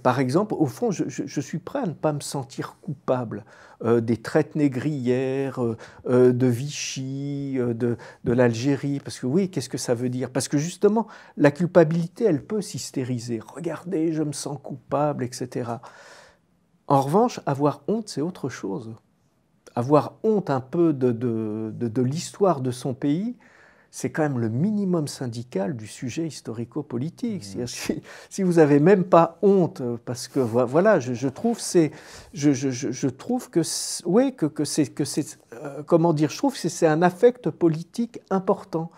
Par exemple, au fond, je suis prêt à ne pas me sentir coupable des traites négrières, de Vichy, de l'Algérie, parce que oui, qu'est-ce que ça veut dire? Parce que justement, la culpabilité, elle peut s'hystériser. Regardez, je me sens coupable, etc. En revanche, avoir honte, c'est autre chose. Avoir honte un peu de l'histoire de son pays, c'est quand même le minimum syndical du sujet historico-politique. Si vous n'avez même pas honte, parce que voilà, je trouve je trouve que oui que c'est comment dire, je trouve que c'est un affect politique important.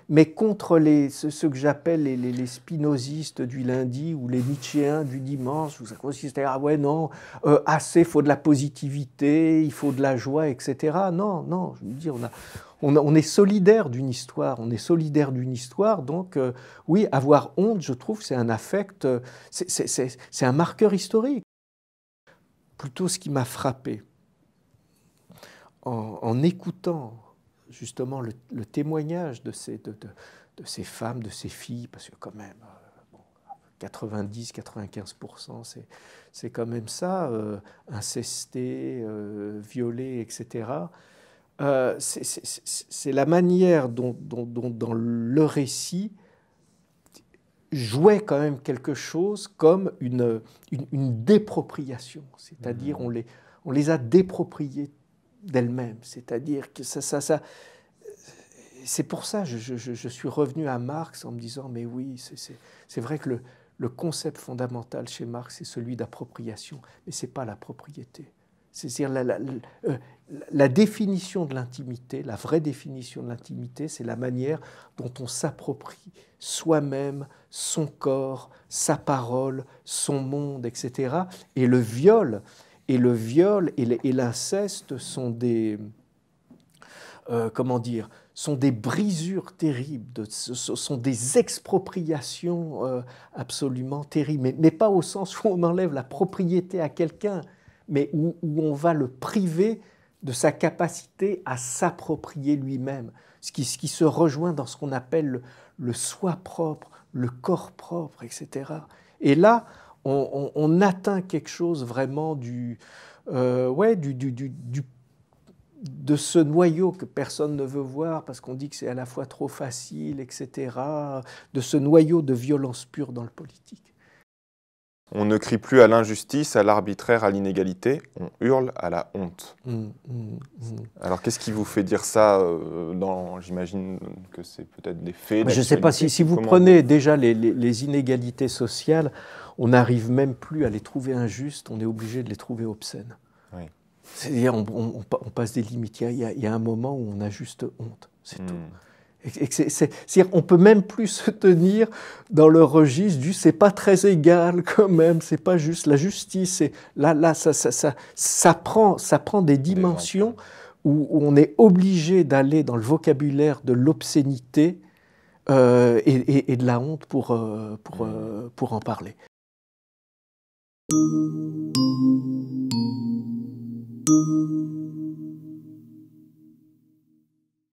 Mais contre ceux que j'appelle les spinozistes du lundi ou les nietzschéens du dimanche, où ça consiste à dire ah ouais non, assez, il faut de la positivité, il faut de la joie, etc. Non, non, je veux dire, on est solidaire d'une histoire, on est solidaire d'une histoire, donc oui, avoir honte, je trouve, c'est un affect, c'est un marqueur historique. Plutôt ce qui m'a frappé en écoutant justement le témoignage de ces femmes, de ces filles, parce que quand même, bon, 90-95%, c'est quand même ça, incesté, violé, etc. C'est la manière dont dans le récit jouait quand même quelque chose comme une dépropriation, c'est-à-dire on les a dépropriées d'elles-mêmes, c'est-à-dire que c'est pour ça que je suis revenu à Marx en me disant mais oui, c'est vrai que le concept fondamental chez Marx c'est celui d'appropriation, mais c'est pas la propriété. C'est-à-dire la définition de l'intimité, la vraie définition de l'intimité, c'est la manière dont on s'approprie soi-même, son corps, sa parole, son monde, etc. Et le viol et l'inceste sont des comment dire, sont des brisures terribles, sont des expropriations absolument terribles, mais pas au sens où on enlève la propriété à quelqu'un, mais où on va le priver de sa capacité à s'approprier lui-même, ce qui se rejoint dans ce qu'on appelle le soi propre, le corps propre, etc. Et là, on atteint quelque chose vraiment ouais, de ce noyau que personne ne veut voir parce qu'on dit que c'est à la fois trop facile, etc., de ce noyau de violence pure dans le politique. On ne crie plus à l'injustice, à l'arbitraire, à l'inégalité, on hurle à la honte. Alors qu'est-ce qui vous fait dire ça j'imagine que c'est peut-être des faits. Je ne sais pas, si vous prenez déjà les inégalités sociales, on n'arrive même plus à les trouver injustes, on est obligé de les trouver obscènes. Oui. C'est-à-dire on passe des limites, il y a un moment où on a juste honte, c'est tout. C'est-à-dire on peut même plus se tenir dans le registre du c'est pas très égal quand même, c'est pas juste. La justice, là ça prend des dimensions où on est obligé d'aller dans le vocabulaire de l'obscénité et de la honte pour en parler.